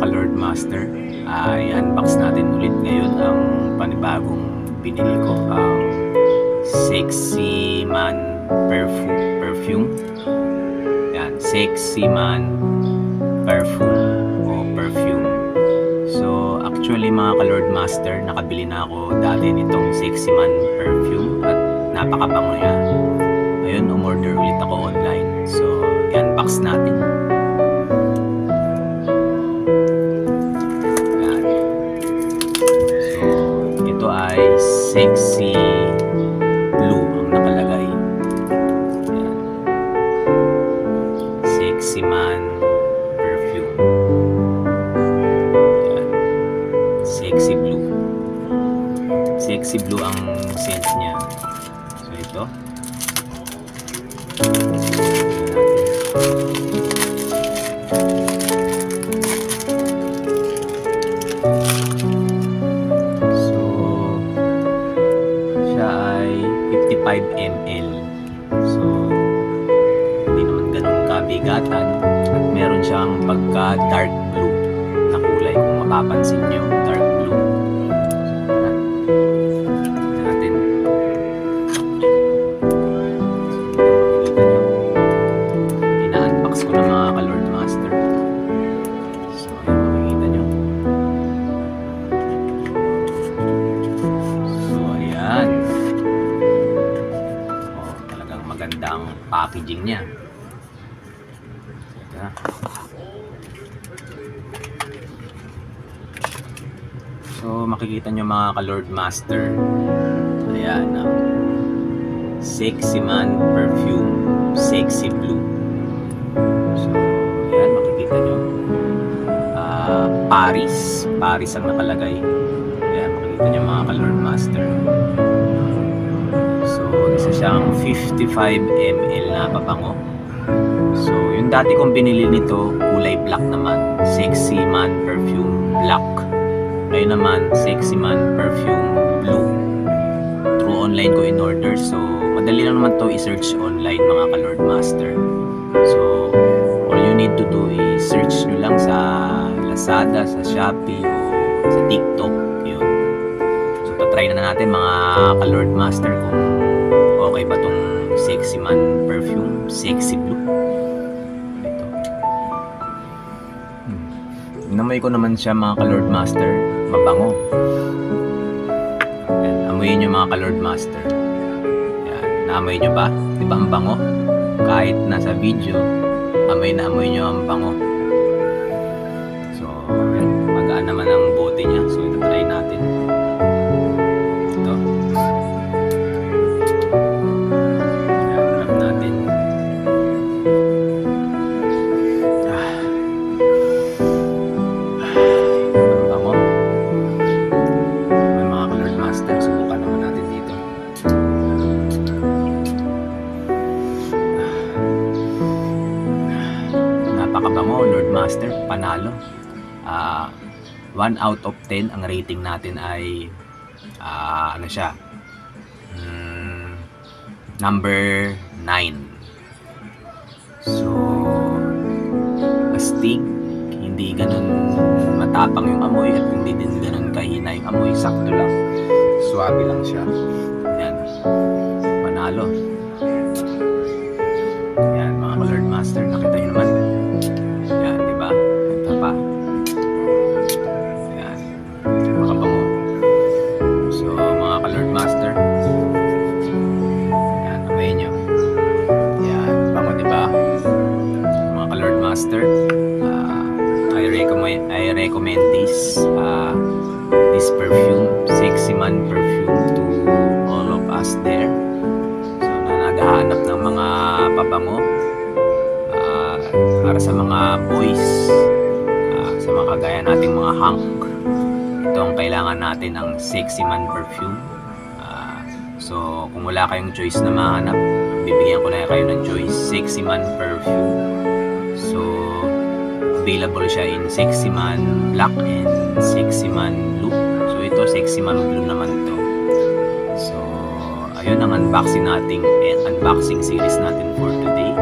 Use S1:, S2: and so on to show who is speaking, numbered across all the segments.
S1: ka-Lord Master, i-unbox natin ulit ngayon ang panibagong binili ko, ang Sexy Man perfume. Yan, Sexy Man perfume. So actually mga ka-Lord Master, nakabili na ako dati nitong Sexy Man perfume at napakabango niya. Ngayon umorder ulit ako online, so i-unbox natin. Sexy Blue ang nakalagay. Ayan. Sexy Man perfume. Ayan. Sexy Blue. Sexy Blue ang scent niya. So ito. ml. So hindi naman ganun kabigatan at meron siyang pagka dark blue na kulay, kung mapapansin nyo, dark blue. Natin. Ina-unbox ko na mga ka-Lord Master. So makikita nyo. So ayan. Magandang packaging niya. So makikita nyo mga ka-Lord Master, ayan ang Sexy Man perfume, Sexy Blue. So ayan, makikita nyo, Paris ang nakalagay. Ayan, makikita nyo mga ka-Lord Master. Isa siyang 55 ml na pabango. So yung dati kong binili nito, kulay black naman, Sexy Man perfume black. Ngayon naman, Sexy Man perfume blue. Through online ko in order. So madali lang naman to i-search online mga ka-Lord Master. So all you need to do is search nyo lang sa Lazada, sa Shopee o sa TikTok. Yun. So patry na natin mga ka-Lord Master kung okay ba tong Sexy Man perfume, Sexy Blue. Ito. Inamoy ko naman siya mga ka-Lord Master, mabango. Ayan, amoyin nyo mga ka-Lord Master. Ayan, naamoy nyo ba? Di ba ang bango? Kahit nasa video, amoy na amoy nyo ang bango. So, ayan, magaan naman ang bote niya. So, ito try natin. Ito. Napakabango, Lord Master, panalo. 1 out of 10 ang rating natin ay ano siya, number 9. So astig, hindi ganun matapang yung amoy at hindi din ganun kahina yung amoy, sakto lang, swabe lang siya. Yan, panalo. Yan mga ka-Lord Master, nakita nyo naman. Yan, diba? Ito pa. Yan, makabango. So mga ka-Lord Master, yan, amoyin nyo. Yan, bango diba? Mga ka-Lord Master, I recommend this perfume, Sexy Man perfume, to all of us there. So na naghahanap ng mga pabango, para sa mga boys, sa mga kagaya nating mga hunk. Ito ang kailangan natin, ang Sexy Man perfume. So kung wala kayong choice na mahanap, bibigyan ko na kayo ng choice, Sexy Man perfume. So available siya in Sexy Man Black and Sexy Man Blue. So ito, Sexy Man Blue naman to. So ayun ang unboxing series natin for today.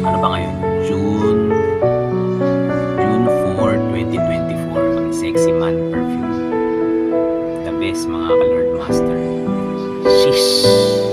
S1: Ano ba ngayon? June Yes, mga ka-Lord Master. Sheesh!